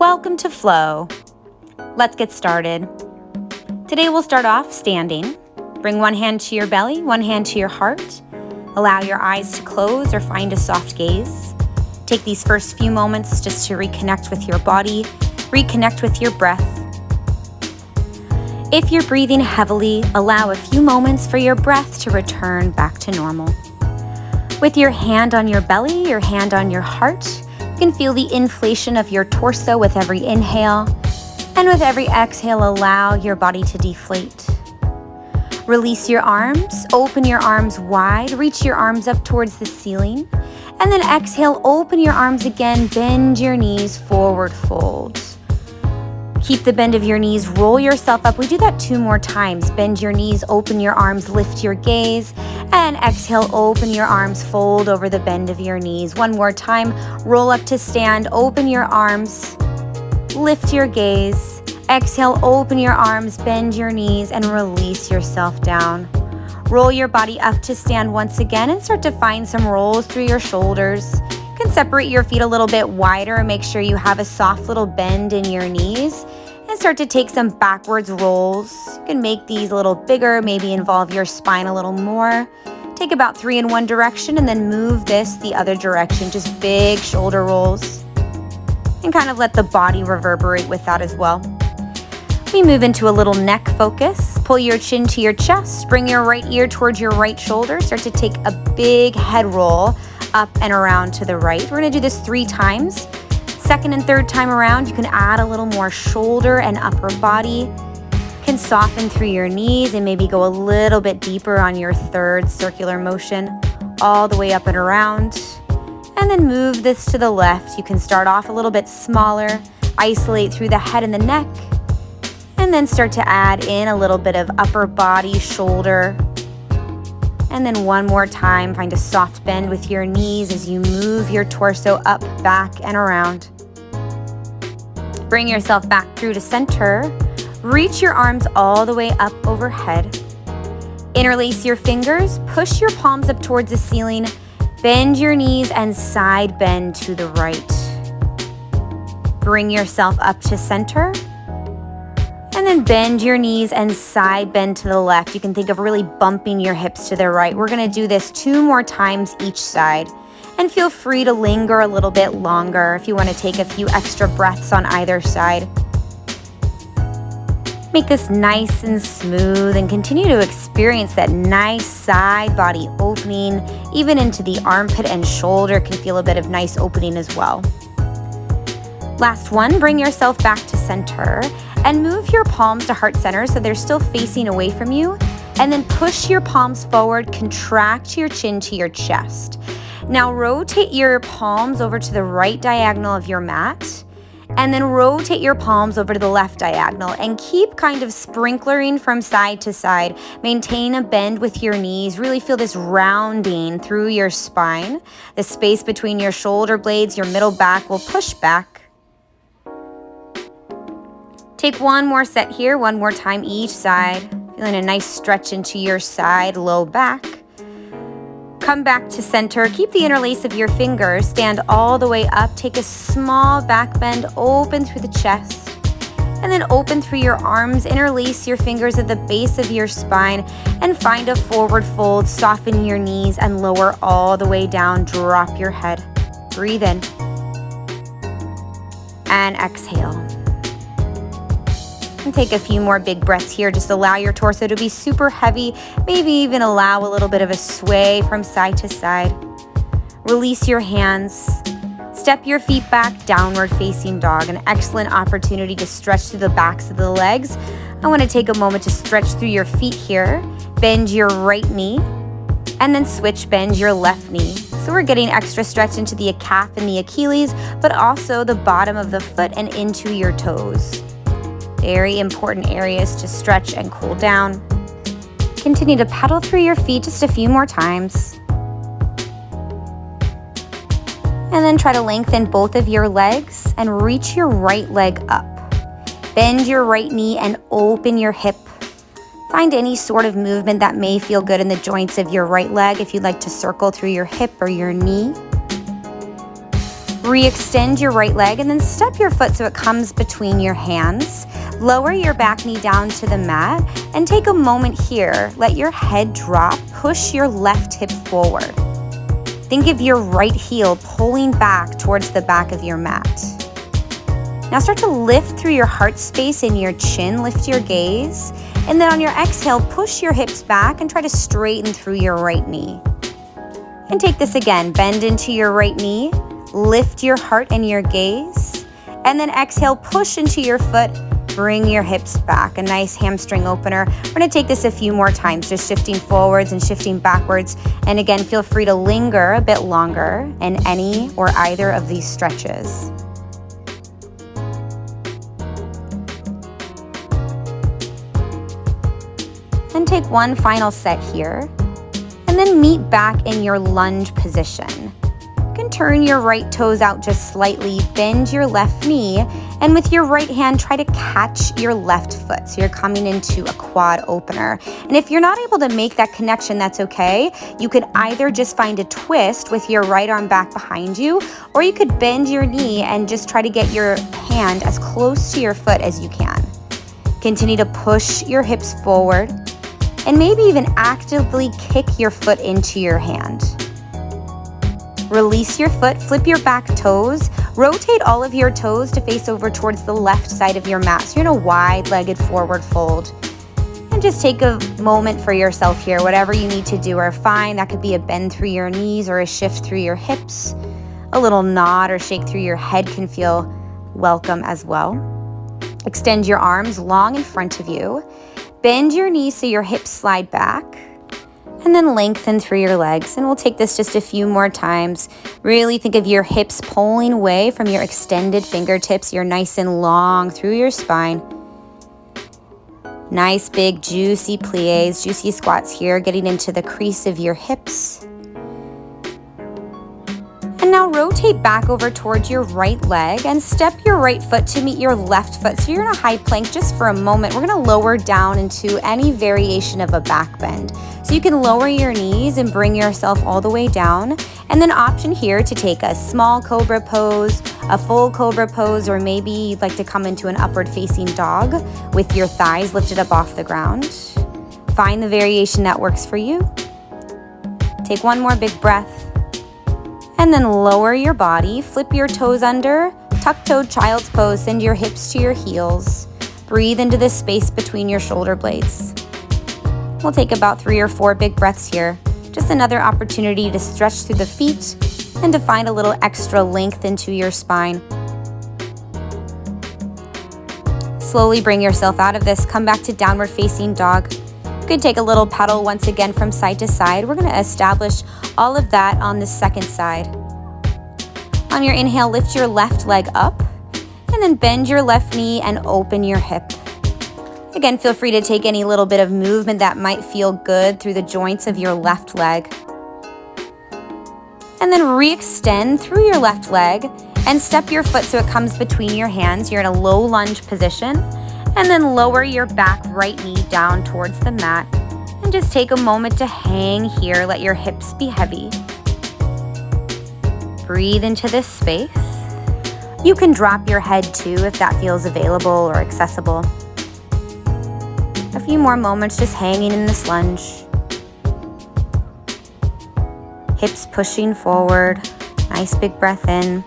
Welcome to Flow. Let's get started. Today we'll start off standing. Bring one hand to your belly, one hand to your heart. Allow your eyes to close or find a soft gaze. Take these first few moments just to reconnect with your body, reconnect with your breath. If you're breathing heavily, allow a few moments for your breath to return back to normal. With your hand on your belly, your hand on your heart, you can feel the inflation of your torso with every inhale, and with every exhale, allow your body to deflate. Release your arms, open your arms wide, reach your arms up towards the ceiling, and then exhale, open your arms again, bend your knees, forward fold. Keep the bend of your knees, roll yourself up. We do that 2 more times. Bend your knees, open your arms, lift your gaze, and exhale, open your arms, fold over the bend of your knees. 1 more time, roll up to stand, open your arms, lift your gaze. Exhale, open your arms, bend your knees, and release yourself down. Roll your body up to stand once again and start to find some rolls through your shoulders. You can separate your feet a little bit wider and make sure you have a soft little bend in your knees and start to take some backwards rolls. You can make these a little bigger, maybe involve your spine a little more. Take about 3 in one direction and then move this the other direction, just big shoulder rolls. And kind of let the body reverberate with that as well. We move into a little neck focus. Pull your chin to your chest, bring your right ear towards your right shoulder. Start to take a big head roll up and around to the right. We're gonna do this 3 times. Second and third time around, you can add a little more shoulder and upper body. You can soften through your knees and maybe go a little bit deeper on your third circular motion, all the way up and around. And then move this to the left. You can start off a little bit smaller, isolate through the head and the neck, and then start to add in a little bit of upper body, shoulder. And then 1 more time, find a soft bend with your knees as you move your torso up, back, and around. Bring yourself back through to center. Reach your arms all the way up overhead. Interlace your fingers, push your palms up towards the ceiling, bend your knees and side bend to the right. Bring yourself up to center. And then bend your knees and side bend to the left. You can think of really bumping your hips to the right. We're gonna do this 2 more times each side. And feel free to linger a little bit longer if you wanna take a few extra breaths on either side. Make this nice and smooth and continue to experience that nice side body opening. Even into the armpit and shoulder can feel a bit of nice opening as well. Last one, bring yourself back to center and move your palms to heart center so they're still facing away from you. And then push your palms forward, contract your chin to your chest. Now rotate your palms over to the right diagonal of your mat, and then rotate your palms over to the left diagonal and keep kind of sprinkling from side to side. Maintain a bend with your knees. Really feel this rounding through your spine. The space between your shoulder blades, your middle back will push back. Take 1 more set here, 1 more time each side. Feeling a nice stretch into your side, low back. Come back to center. Keep the interlace of your fingers. Stand all the way up. Take a small back bend, open through the chest. And then open through your arms. Interlace your fingers at the base of your spine and find a forward fold. Soften your knees and lower all the way down. Drop your head. Breathe in. And exhale. And take a few more big breaths here. Just allow your torso to be super heavy. Maybe even allow a little bit of a sway from side to side. Release your hands. Step your feet back, downward facing dog. An excellent opportunity to stretch through the backs of the legs. I want to take a moment to stretch through your feet here. Bend your right knee and then switch, bend your left knee. So we're getting extra stretch into the calf and the Achilles, but also the bottom of the foot and into your toes. Very important areas to stretch and cool down. Continue to pedal through your feet just a few more times. And then try to lengthen both of your legs and reach your right leg up. Bend your right knee and open your hip. Find any sort of movement that may feel good in the joints of your right leg if you'd like to circle through your hip or your knee. Re-extend your right leg and then step your foot so it comes between your hands. Lower your back knee down to the mat and take a moment here. Let your head drop. Push your left hip forward. Think of your right heel pulling back towards the back of your mat. Now start to lift through your heart space in your chin. Lift your gaze. And then on your exhale, push your hips back and try to straighten through your right knee. And take this again. Bend into your right knee. Lift your heart and your gaze. And then exhale, push into your foot. Bring your hips back, a nice hamstring opener. We're gonna take this a few more times, just shifting forwards and shifting backwards. And again, feel free to linger a bit longer in any or either of these stretches. Then take one final set here, and then meet back in your lunge position. You can turn your right toes out just slightly, bend your left knee, and with your right hand, try to catch your left foot. So you're coming into a quad opener. And if you're not able to make that connection, that's okay. You could either just find a twist with your right arm back behind you, or you could bend your knee and just try to get your hand as close to your foot as you can. Continue to push your hips forward, and maybe even actively kick your foot into your hand. Release your foot, flip your back toes, rotate all of your toes to face over towards the left side of your mat. So you're in a wide-legged forward fold. And just take a moment for yourself here. Whatever you need to do are fine. That could be a bend through your knees or a shift through your hips. A little nod or shake through your head can feel welcome as well. Extend your arms long in front of you. Bend your knees so your hips slide back. And then lengthen through your legs. And we'll take this just a few more times. Really think of your hips pulling away from your extended fingertips. You're nice and long through your spine. Nice big juicy pliés, juicy squats here, getting into the crease of your hips. And now rotate back over towards your right leg and step your right foot to meet your left foot. So you're in a high plank just for a moment. We're gonna lower down into any variation of a back bend. So you can lower your knees and bring yourself all the way down. And then option here to take a small cobra pose, a full cobra pose, or maybe you'd like to come into an upward facing dog with your thighs lifted up off the ground. Find the variation that works for you. Take one more big breath. And then lower your body, flip your toes under, tuck-toed child's pose, send your hips to your heels. Breathe into the space between your shoulder blades. We'll take about 3 or 4 big breaths here. Just another opportunity to stretch through the feet and to find a little extra length into your spine. Slowly bring yourself out of this. Come back to downward facing dog. You could take a little pedal once again from side to side. We're gonna establish all of that on the second side. On your inhale, lift your left leg up and then bend your left knee and open your hip. Again, feel free to take any little bit of movement that might feel good through the joints of your left leg. And then re-extend through your left leg and step your foot so it comes between your hands. You're in a low lunge position. And then lower your back right knee down towards the mat. And just take a moment to hang here. Let your hips be heavy. Breathe into this space. You can drop your head too if that feels available or accessible. A few more moments just hanging in this lunge. Hips pushing forward. Nice big breath in.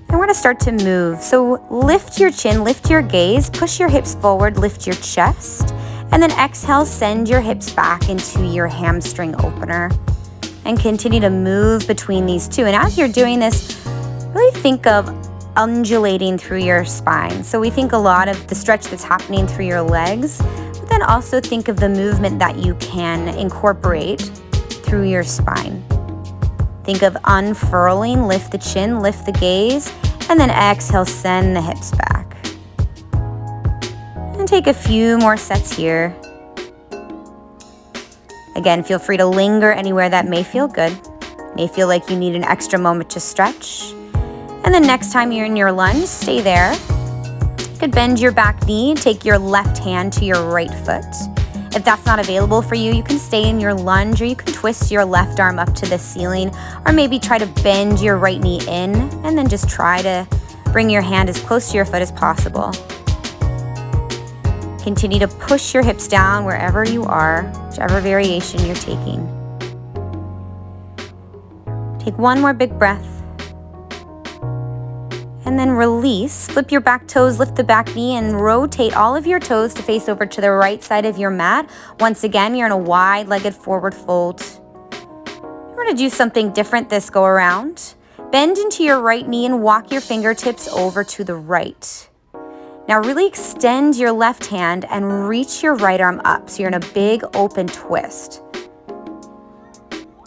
And we're gonna start to move. So lift your chin, lift your gaze, push your hips forward, lift your chest, and then exhale, send your hips back into your hamstring opener. And continue to move between these two. And as you're doing this, really think of undulating through your spine. So we think a lot of the stretch that's happening through your legs, but then also think of the movement that you can incorporate through your spine. Think of unfurling, lift the chin, lift the gaze, and then exhale, send the hips back. And take a few more sets here. Again, feel free to linger anywhere that may feel good. May feel like you need an extra moment to stretch. And then next time you're in your lunge, stay there. You could bend your back knee, take your left hand to your right foot. If that's not available for you, you can stay in your lunge, or you can twist your left arm up to the ceiling, or maybe try to bend your right knee in and then just try to bring your hand as close to your foot as possible. Continue to push your hips down wherever you are, whichever variation you're taking. Take one more big breath. And then release. Flip your back toes, lift the back knee, and rotate all of your toes to face over to the right side of your mat. Once again, you're in a wide-legged forward fold. We're going to do something different this go around. Bend into your right knee and walk your fingertips over to the right. Now really extend your left hand and reach your right arm up. So you're in a big open twist.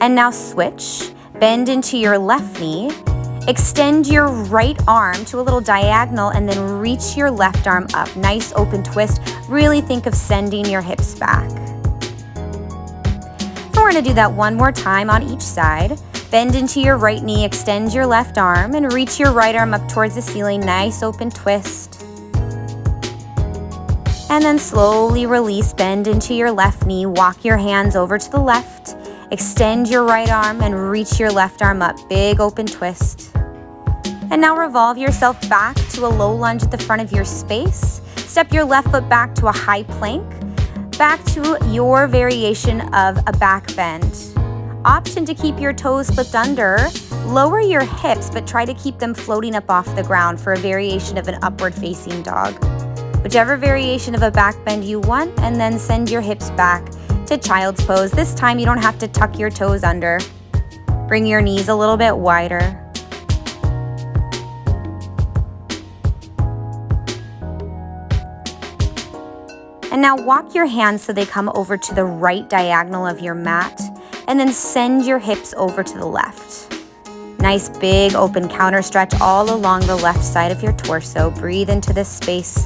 And now switch. Bend into your left knee. Extend your right arm to a little diagonal and then reach your left arm up. Nice open twist. Really think of sending your hips back. And we're going to do that one more time on each side. Bend into your right knee, extend your left arm, and reach your right arm up towards the ceiling. Nice open twist. And then slowly release, bend into your left knee, walk your hands over to the left. Extend your right arm and reach your left arm up. Big open twist. And now revolve yourself back to a low lunge at the front of your space. Step your left foot back to a high plank. Back to your variation of a back bend. Option to keep your toes flipped under. Lower your hips, but try to keep them floating up off the ground for a variation of an upward facing dog. Whichever variation of a back bend you want, and then send your hips back to child's pose. This time you don't have to tuck your toes under. Bring your knees a little bit wider. And now walk your hands so they come over to the right diagonal of your mat, and then send your hips over to the left. Nice big open counter stretch all along the left side of your torso. Breathe into this space.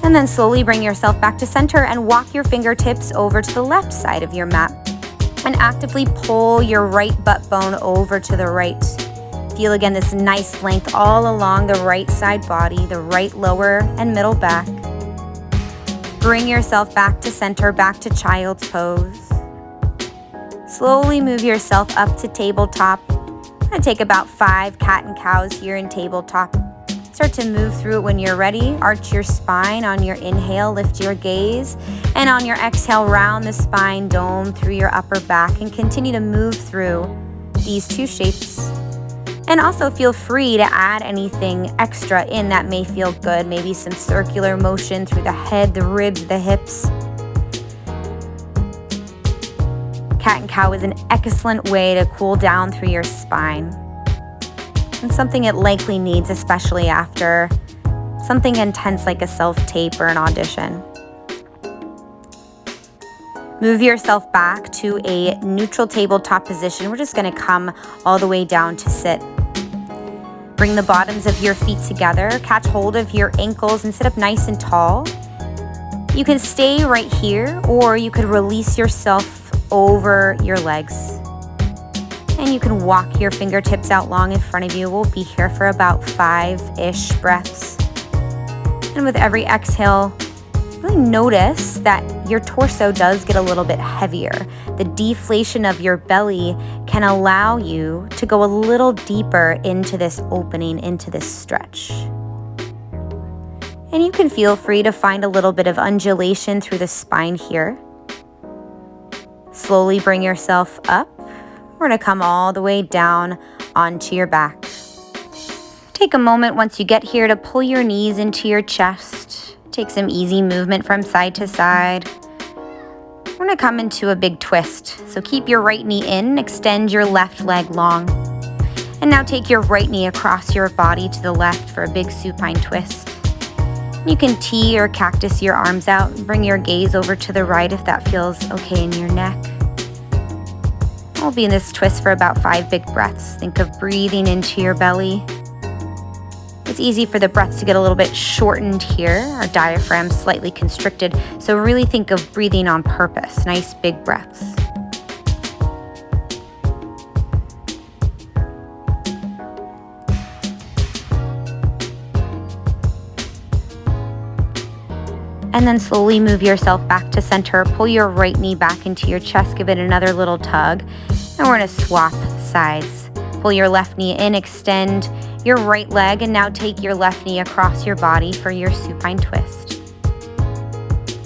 And then slowly bring yourself back to center and walk your fingertips over to the left side of your mat. And actively pull your right butt bone over to the right. Feel again this nice length all along the right side body, the right lower and middle back. Bring yourself back to center, back to child's pose. Slowly move yourself up to tabletop. I'm going to take about 5 cat and cows here in tabletop. Start to move through it when you're ready. Arch your spine on your inhale, lift your gaze. And on your exhale, round the spine, dome through your upper back, and continue to move through these 2 shapes. And also feel free to add anything extra in that may feel good. Maybe some circular motion through the head, the ribs, the hips. Cat and cow is an excellent way to cool down through your spine. And something it likely needs, especially after something intense like a self-tape or an audition. Move yourself back to a neutral tabletop position. We're just going to come all the way down to sit. Bring the bottoms of your feet together, catch hold of your ankles and sit up nice and tall. You can stay right here, or you could release yourself over your legs. And you can walk your fingertips out long in front of you. We'll be here for about 5-ish breaths. And with every exhale, really notice that your torso does get a little bit heavier. The deflation of your belly can allow you to go a little deeper into this opening, into this stretch. And you can feel free to find a little bit of undulation through the spine here. Slowly bring yourself up. We're going to come all the way down onto your back. Take a moment once you get here to pull your knees into your chest. Take some easy movement from side to side. We're going to come into a big twist. So keep your right knee in, extend your left leg long. And now take your right knee across your body to the left for a big supine twist. You can T or cactus your arms out and bring your gaze over to the right if that feels okay in your neck. We'll be in this twist for about 5 big breaths. Think of breathing into your belly. It's easy for the breaths to get a little bit shortened here. Our diaphragm's slightly constricted. So really think of breathing on purpose. Nice big breaths. And then slowly move yourself back to center. Pull your right knee back into your chest. Give it another little tug. And we're going to swap sides. Pull your left knee in, extend your right leg, and now take your left knee across your body for your supine twist.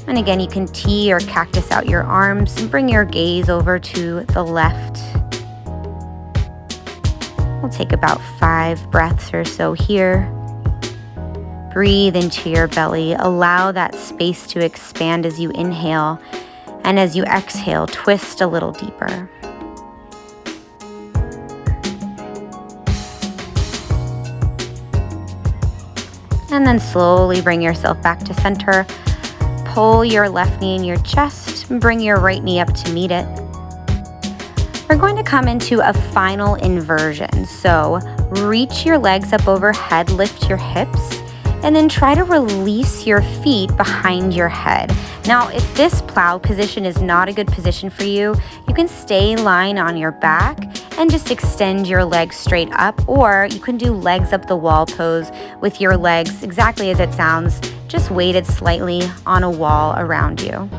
And again, you can T or cactus out your arms and bring your gaze over to the left. We'll take about 5 breaths or so here. Breathe into your belly. Allow that space to expand as you inhale. And as you exhale, twist a little deeper. And then slowly bring yourself back to center. Pull your left knee in your chest and bring your right knee up to meet it. We're going to come into a final inversion. So reach your legs up overhead, lift your hips, and then try to release your feet behind your head. Now, if this plow position is not a good position for you, you can stay lying on your back and just extend your legs straight up, or you can do legs up the wall pose with your legs exactly as it sounds, just weighted slightly on a wall around you.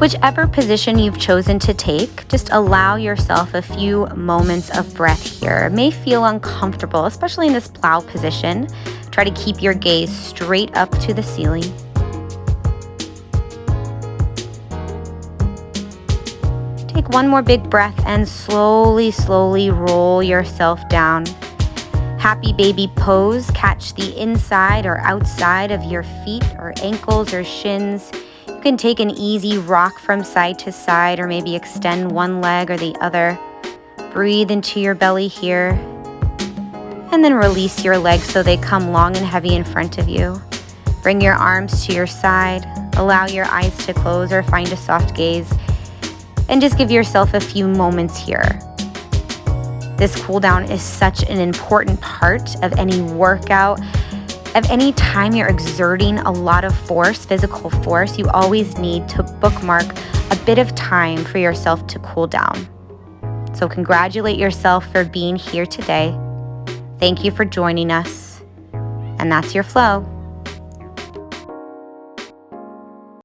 Whichever position you've chosen to take, just allow yourself a few moments of breath here. It may feel uncomfortable, especially in this plow position. Try to keep your gaze straight up to the ceiling. Take one more big breath and slowly roll yourself down. Happy baby pose. Catch the inside or outside of your feet or ankles or shins. You can take an easy rock from side to side or maybe extend one leg or the other. Breathe into your belly here. And then release your legs so they come long and heavy in front of you. Bring your arms to your side. Allow your eyes to close or find a soft gaze. And just give yourself a few moments here. This cool down is such an important part of any workout. Of any time you're exerting a lot of force, physical force, you always need to bookmark a bit of time for yourself to cool down. So congratulate yourself for being here today. Thank you for joining us. And that's your flow.